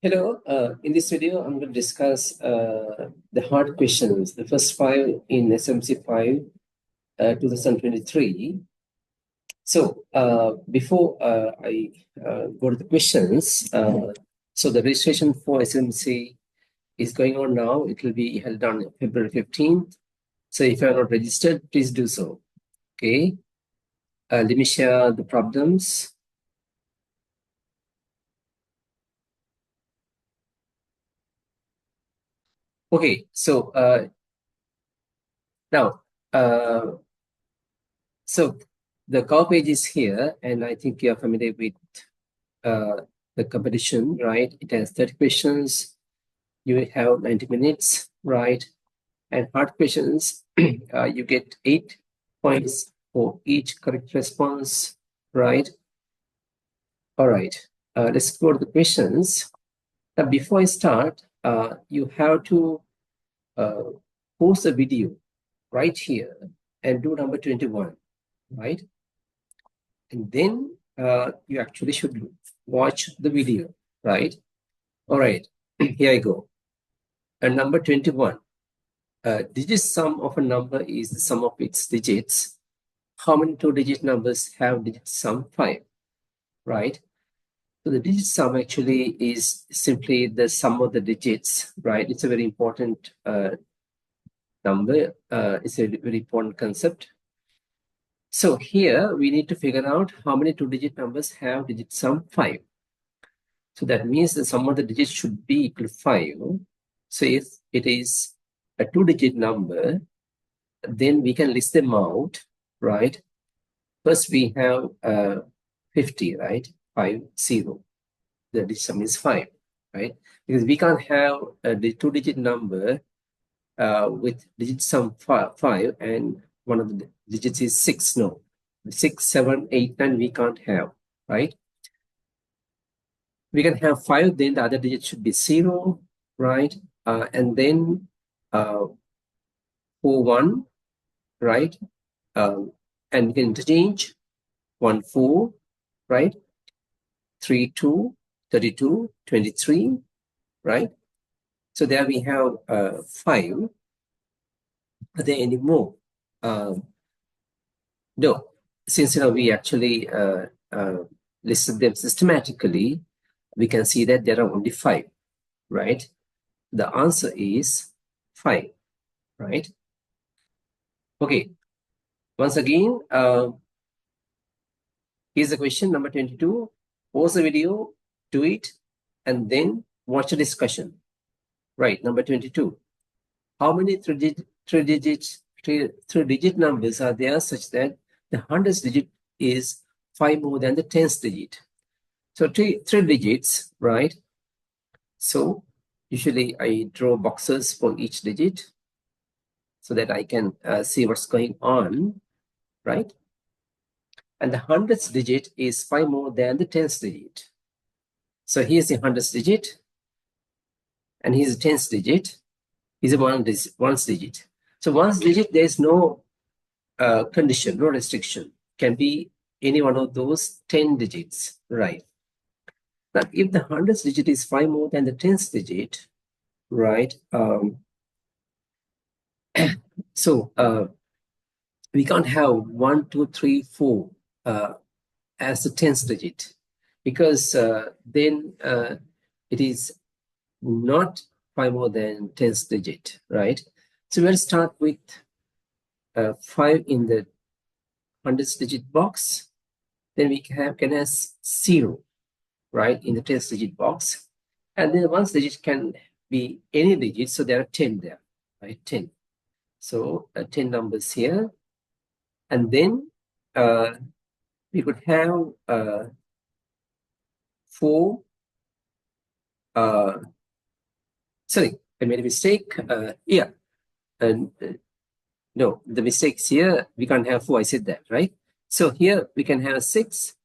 Hello, in this video, I'm going to discuss the hard questions, the first 5 in SLMC 5 2023. So before I go to the questions, so the registration for SLMC is going on now. It will be held on February 15th. So if you are not registered, please do so. Okay. Let me share the problems. Okay, so now, so the cover page is here, and I think you're familiar with the competition, right? It has 30 questions. You will have 90 minutes, right? And hard questions, you get 8 points for each correct response, right? All right, let's go to the questions. Now, before I start, you have to post a video right here and do number 21, right? And then you actually should watch the video, right? All right, here I go. And number 21, digit sum of a number is the sum of its digits. How many two-digit numbers have digit sum 5, right? So the digit sum actually is simply the sum of the digits, right? It's a very important number. It's a very important concept. So here we need to figure out how many two-digit numbers have digit sum 5. So that means the sum of the digits should be equal to 5. So if it is a two-digit number, then we can list them out, right? First we have 50, right? 50. The digit sum is 5, right? Because we can't have a two-digit number with digit sum 5 and one of the digits is 6. No, 6, 7, 8, 9 we can't have, right? We can have 5, then the other digit should be 0, right? And then 4, 1, right? And we can interchange 1, 4, right? 3, 2, 32, 23, right? So there we have 5. Are there any more? No, since we actually listed them systematically, we can see that there are only 5, right? The answer is 5, right? Okay, once again, here's the question number 22. Pause the video, do it, and then watch the discussion. Right, number 22. How many three-digit numbers are there such that the 100th digit is 5 more than the 10th digit? So three digits, right? So usually I draw boxes for each digit so that I can see what's going on, right? And the 100th digit is 5 more than the 10th digit. So here's the 100th digit, and here's the 10th digit. Here's a one's digit. So one's digit, there is no condition, no restriction. Can be any one of those 10 digits, right? Now, if the 100th digit is 5 more than the 10th digit, right? So we can't have 1, 2, 3, 4 as the 10th digit, because then it is not 5 more than 10th digit, right? So we'll start with 5 in the 100th digit box. Then we can have 0, right, in the 10th digit box. And then one's digit can be any digit, so there are 10 there, right? 10. So 10 numbers here. And then we could have 4. Sorry, I made a mistake. Yeah. And no, the mistakes here, we can't have 4. I said that, right? So here we can have 6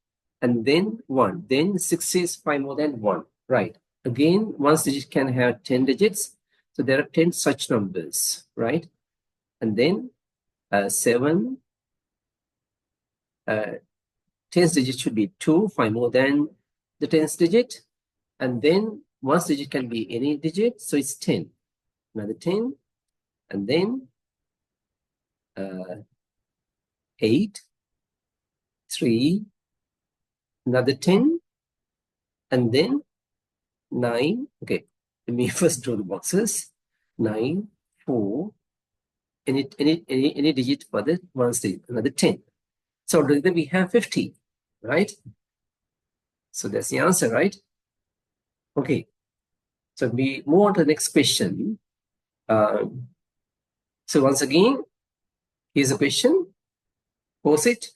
and then 1. Then 6 is 5 more than 1, right? Again, one's digit can have 10 digits. So there are 10 such numbers, right? And then 7. 10th digit should be 2, 5 more than the 10th digit. And then Once digit can be any digit, so it's 10. Another 10, and then 8, 3, another 10, and then 9. Okay, let me first draw the boxes. 9, 4, any digit for the once digit, another 10. So altogether we have 50, right? So that's the answer, right? Okay. So we move on to the next question. So once again, here's a question. Pose it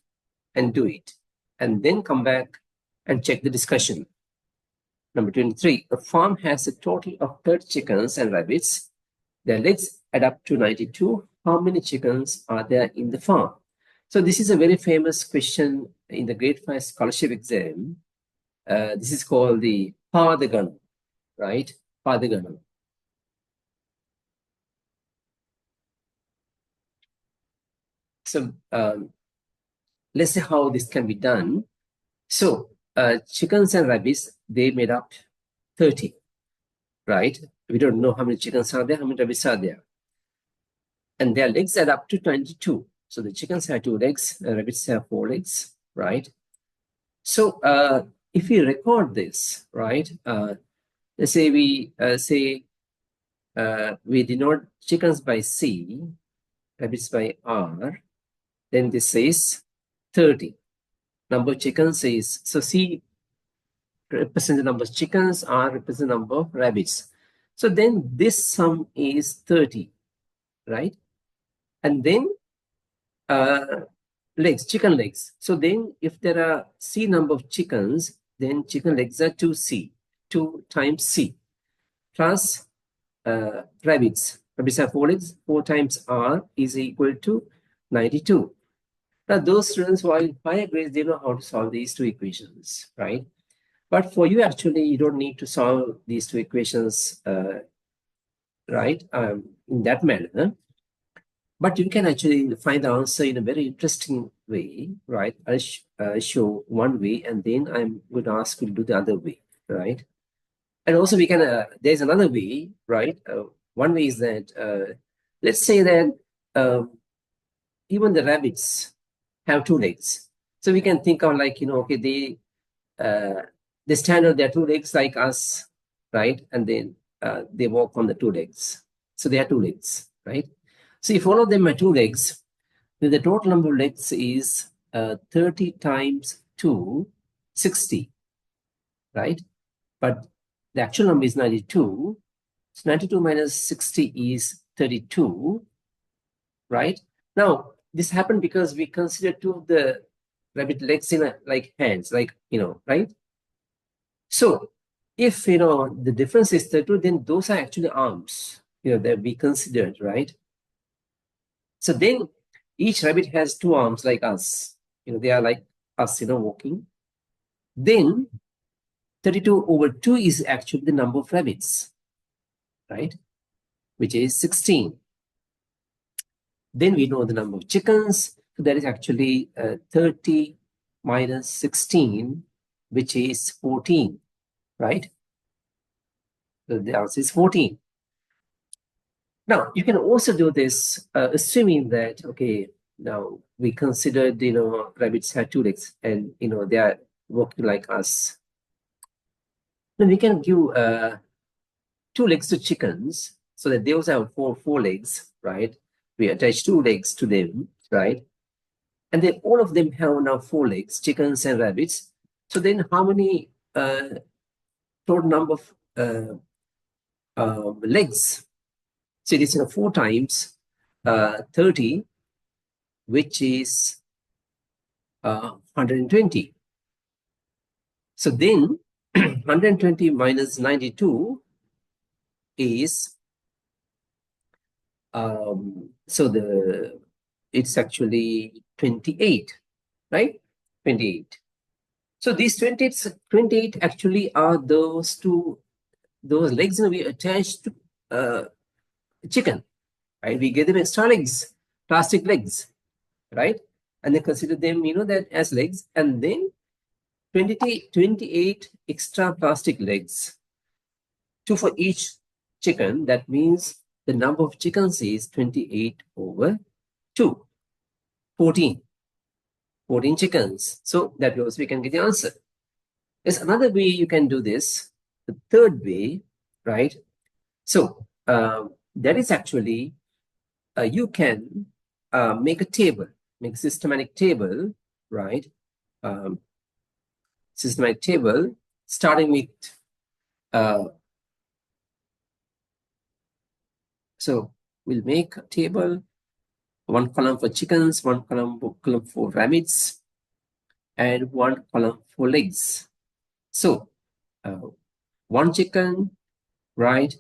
and do it, and then come back and check the discussion. Number 23, a farm has a total of 30 chickens and rabbits. Their legs add up to 92. How many chickens are there in the farm? So this is a very famous question in the grade 5 scholarship exam. This is called the Padaganam, right? Padaganam. So let's see how this can be done. So chickens and rabbits, they made up 30, right? We don't know how many chickens are there, how many rabbits are there. And their legs add up to 22. So the chickens have 2 legs, rabbits have 4 legs, right? So if we record this, right? Let's say we we denote chickens by C, rabbits by R. Then this is 30. Number of chickens is, so C represents the number of chickens, R represents the number of rabbits. So then this sum is 30, right? And then legs, chicken legs. So then if there are C number of chickens, then chicken legs are 2C, 2 times C, plus rabbits. Rabbits have 4 legs, 4 times R is equal to 92. Now those students who are in higher grades, they know how to solve these 2 equations, right? But for you, actually, you don't need to solve these 2 equations, right, in that manner. But you can actually find the answer in a very interesting way, right? I'll show one way, and then I'm going to ask you to do the other way, right? And also we can, there's another way, right? One way is that, let's say that even the rabbits have 2 legs. So we can think of like, okay, they stand on their 2 legs like us, right? And then they walk on the 2 legs. So they have 2 legs, right? So if all of them are 2 legs, then the total number of legs is 30 times 2, 60, right? But the actual number is 92. So 92 minus 60 is 32, right? Now, this happened because we consider 2 of the rabbit legs in like hands, like, right? So if, the difference is 32, then those are actually arms, that we considered, right? So then each rabbit has 2 arms like us. They are like us, walking. Then 32 over 2 is actually the number of rabbits, right? Which is 16. Then we know the number of chickens. So that is actually 30 minus 16, which is 14, right? So the answer is 14. Now, you can also do this assuming that, okay, now we considered, rabbits have 2 legs and, they are walking like us. Then we can give 2 legs to chickens so that they also have four legs, right? We attach 2 legs to them, right? And then all of them have now 4 legs, chickens and rabbits. So then how many total number of legs? So it is 4 times 30, which is 120. So then 120 minus 92 is, it's actually 28, right? 28. So these 28 actually are those legs we attached to chicken, right? We give them extra legs, plastic legs, right? And they consider them, that as legs, and then 28 extra plastic legs 2 for each chicken. That means the number of chickens is 28 over 2. 14. 14 chickens. So that means we can get the answer. There's another way you can do this. The third way, right? So that is actually, you can make a table, make a systematic table, right? Systematic table starting with, so we'll make a table, one column for chickens, one column for rabbits, and one column for legs. So one chicken, right?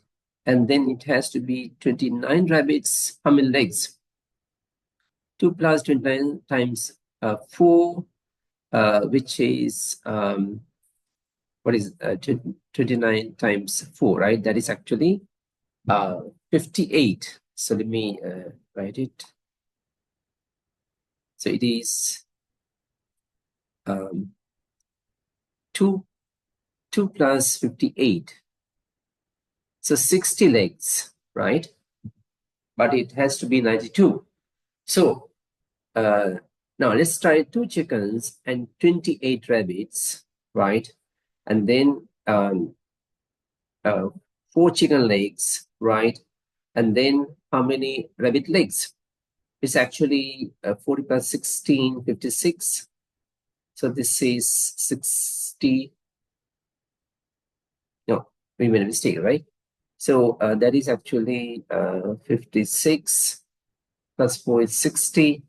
And then it has to be 29 rabbits. How many legs? 2 plus 29 times 4, which is, what is 29 times 4, right? That is actually 58. So let me write it. So it is 2 plus 58. So 60 legs, right? But it has to be 92. So now let's try 2 chickens and 28 rabbits, right? And then 4 chicken legs, right? And then how many rabbit legs? It's actually 40 plus 16, 56. So this is 60. No, we made a mistake, right? So that is actually 56 plus 4 is 60.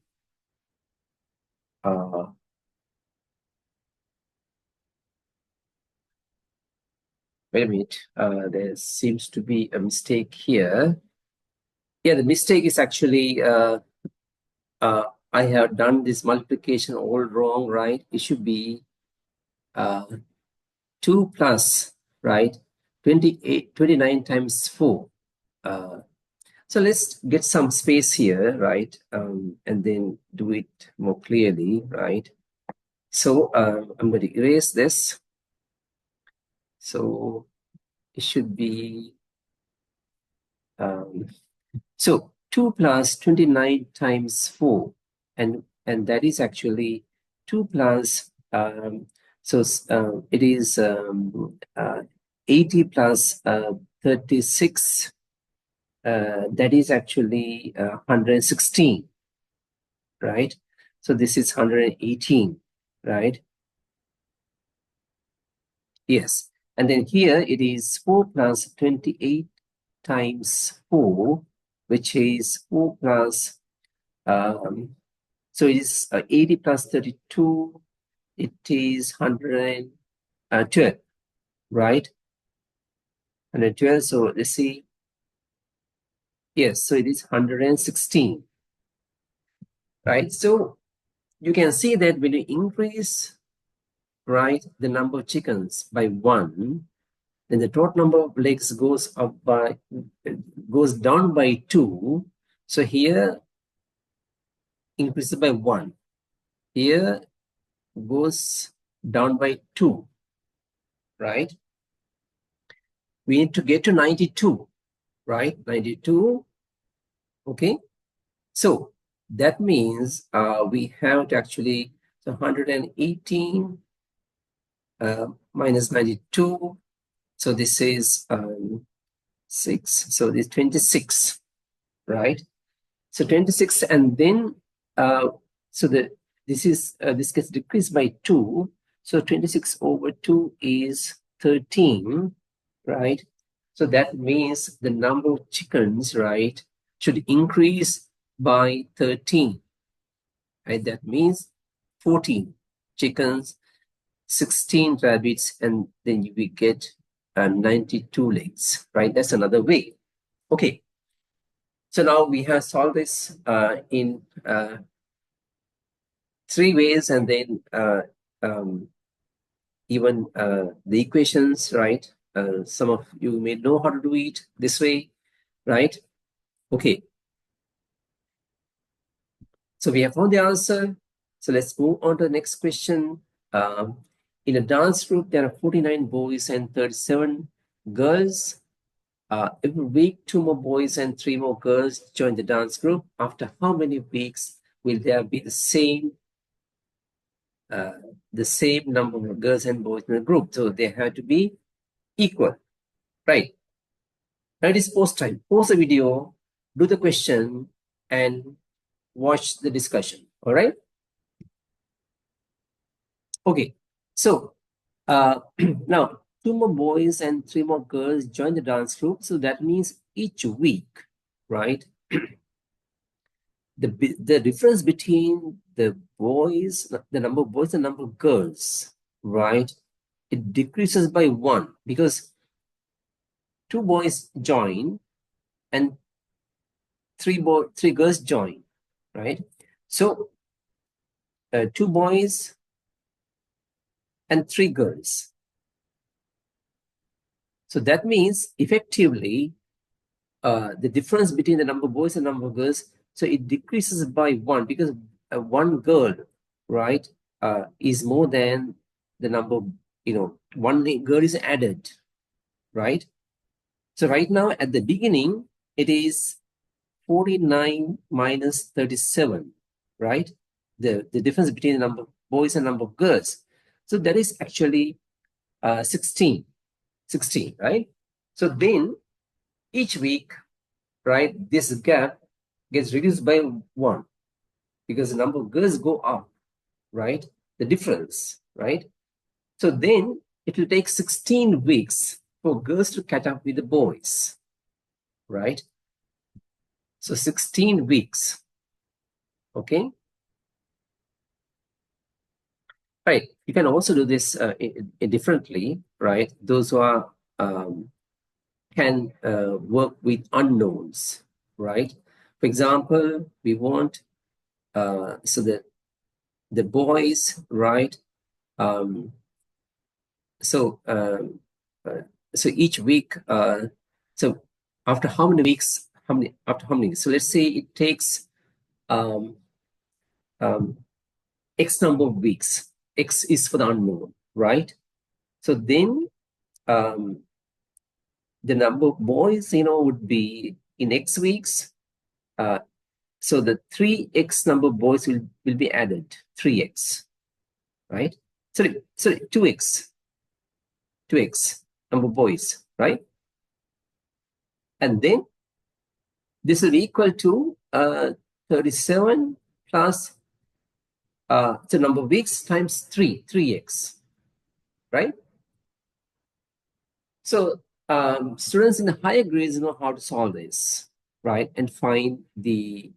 Wait a minute. There seems to be a mistake here. Yeah, the mistake is actually I have done this multiplication all wrong, right? It should be 2 plus, right? 29 times 4. So let's get some space here, right? And then do it more clearly, right? So I'm going to erase this. So it should be, so 2 plus 29 times 4. And that is actually 2 plus, it is 80 plus 36. That is actually 116, right? So this is 118, right? Yes. And then here it is 4 plus 28 times 4, which is 4 plus, so it is 80 plus 32, it is 112, right? 112, so let's see. Yes, so it is 116, right? So you can see that when you increase, right, the number of chickens by 1, then the total number of legs goes down by 2. So here increases by 1. Here goes down by 2, right? We need to get to 92, right? 92. Okay. So that means we have to actually, so 118 minus 92. So this is 6. So this 26, right? So 26, and then so this gets decreased by 2. So 26 over 2 is 13, right? So that means the number of chickens, right, should increase by 13, right? That means 14 chickens, 16 rabbits, and then you will get 92 legs, right? That's another way. Okay. So now we have solved this in 3 ways, and then even the equations, right? Some of you may know how to do it this way, right? Okay. So we have found the answer. So let's move on to the next question. In a dance group, there are 49 boys and 37 girls. every week, 2 more boys and 3 more girls join the dance group. After how many weeks will there be the same number of girls and boys in the group? So they have to be equal, right? Now it is post time. Pause the video, do the question, and watch the discussion. All right. Okay. So now 2 more boys and 3 more girls join the dance group. So that means each week, right? The difference between the boys, the number of boys and number of girls, right? It decreases by 1 because 2 boys join and 3 girls join, right? So 2 boys and 3 girls. So that means effectively the difference between the number of boys and number of girls, so it decreases by 1 because 1 girl, right, is more than the number, 1 girl is added, right? So right now at the beginning, it is 49 minus 37, right? The difference between the number of boys and number of girls. So that is actually 16, right? So then each week, right, this gap gets reduced by 1 because the number of girls go up, right? The difference, right? So then it will take 16 weeks for girls to catch up with the boys, right? So 16 weeks, okay? Right, you can also do this differently, right? Those who are can work with unknowns, right? For example, we want so the boys, right? So each week, so after how many weeks? After how many? So let's say it takes X number of weeks. X is for the unknown, right? So then the number of boys, would be in X weeks. So the 3X number of boys will be added, 3X, right? Sorry, 2X number of boys, right? And then this will equal to 37 plus the number of weeks times 3X, right? So students in the higher grades know how to solve this, right? And find the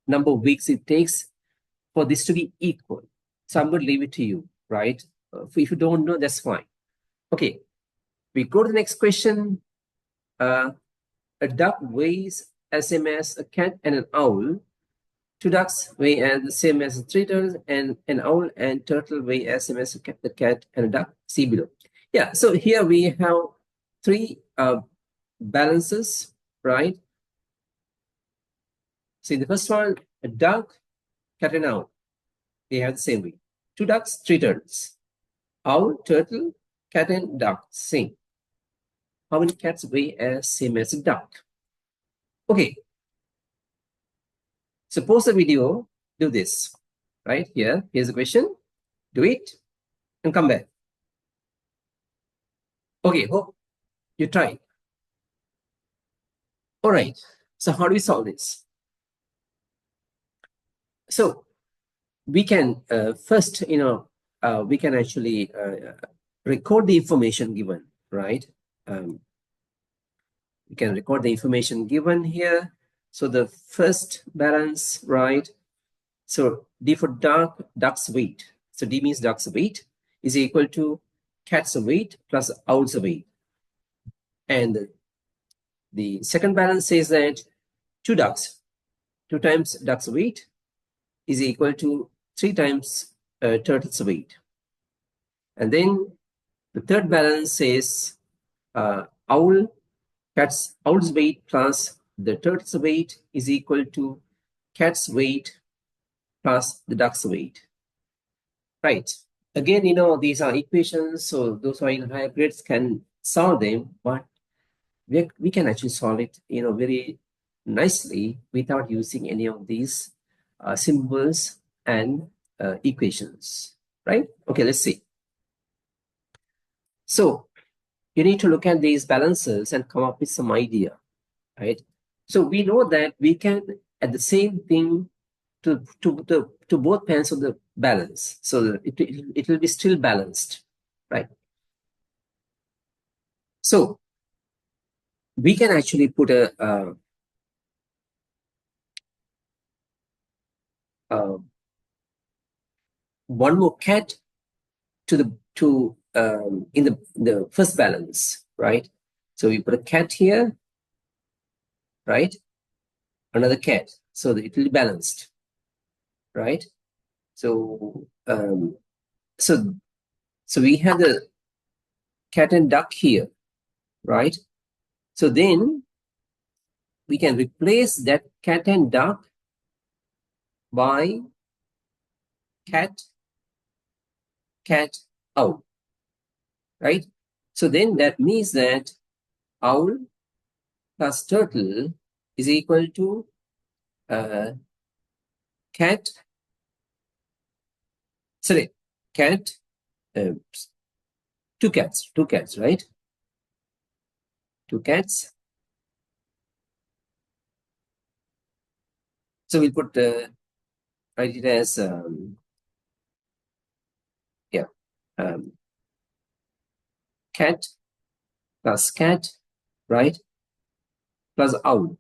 number of weeks it takes for this to be equal. So I'm going to leave it to you, right? If you don't know, that's fine. Okay, we go to the next question. A duck weighs as same as a cat and an owl. 2 ducks weigh as the same as 3 turtles, and an owl and turtle weigh as same as the cat and a duck. See below. Yeah, so here we have 3 balances, right? See the first one, a duck, cat and owl. They have the same weight. 2 ducks, 3 turtles. Owl, turtle, cat and duck, same. How many cats weigh as same as a duck? Okay. So pause the video, do this. Right here, here's the question. Do it and come back. Okay, hope you try. All right. So how do we solve this? So we can first, we can actually record the information given, right? We can record the information given here. So the first balance, right? So D for duck's weight. So D means duck's weight is equal to cat's weight plus owl's weight. And the second balance says that 2 ducks, 2 times duck's weight is equal to 3 times turtle's weight. And then the third balance says owl's weight plus the turtle's weight is equal to cat's weight plus the duck's weight. Right. Again, these are equations, so those who are in higher grades can solve them, but we can actually solve it, very nicely without using any of these symbols and equations, right? Okay, let's see. So you need to look at these balances and come up with some idea, right? So we know that we can add the same thing to both ends of the balance, so it will be still balanced, right? So we can actually put one more cat to in the first balance, right? So we put a cat here, right? Another cat, so that it will be balanced, right? So so we have the cat and duck here, right? So then we can replace that cat and duck by cat, cat, owl, right? So then that means that owl plus turtle is equal to cat, sorry, cat, uh, two cats, right? Two cats. So we'll put write it as yeah, cat plus cat, right? Plus owl.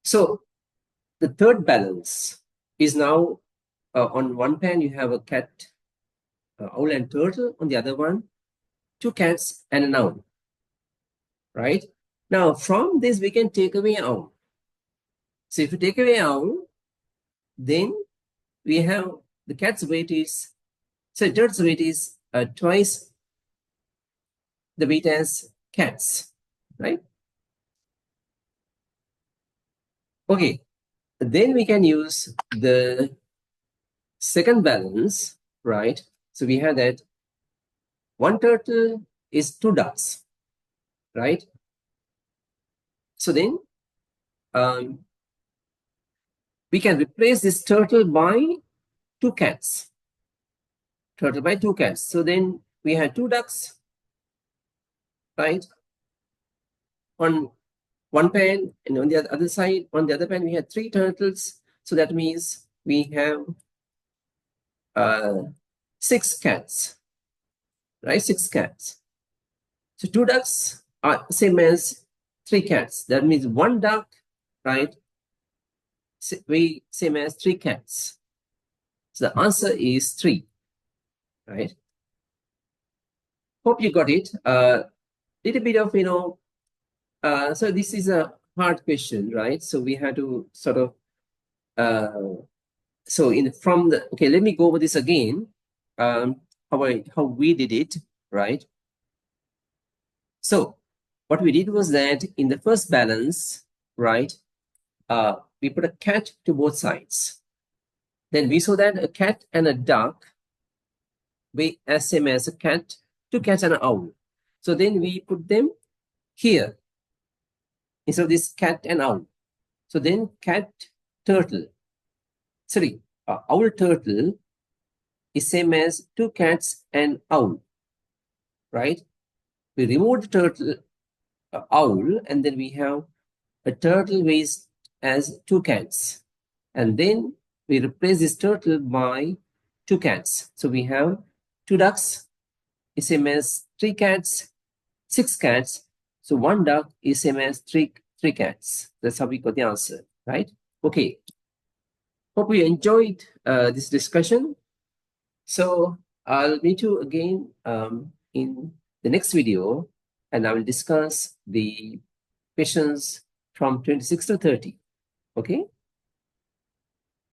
So the third balance is now on one pan you have a cat, owl and turtle. On the other one, two cats and an owl, right? Now from this we can take away owl. So if you take away owl, then we have the cat's weight is, so turtle's weight is twice the weight as cats, right? Okay, then we can use the second balance, right? So we have that one turtle is two ducks, right? So then we can replace this turtle by two cats. Turtle by two cats. So then we have two ducks, right? On one pan, and on the other side, on the other pan, we have three turtles. So that means we have six cats, right? Six cats. So two ducks are same as three cats. That means one duck, right? We same as three cats. So the answer is 3, right? Hope you got it. Little bit of, so this is a hard question, right? So we had to sort of, okay, let me go over this again, how we did it, right? So what we did was that in the first balance, right, we put a cat to both sides. Then we saw that a cat and a duck weigh as same as a cat, two cats and an owl. So then we put them here instead of this cat and owl. So then cat, turtle, sorry, owl, turtle is same as two cats and owl, right? We remove the turtle, owl, and then we have a turtle weighs as two cats. And then we replace this turtle by two cats. So we have two ducks is same as three cats, six cats. So one duck is same as three cats. That's how we got the answer, right? Okay. Hope you enjoyed this discussion. So I'll meet you again in the next video, and I will discuss the questions from 26 to 30. Okay.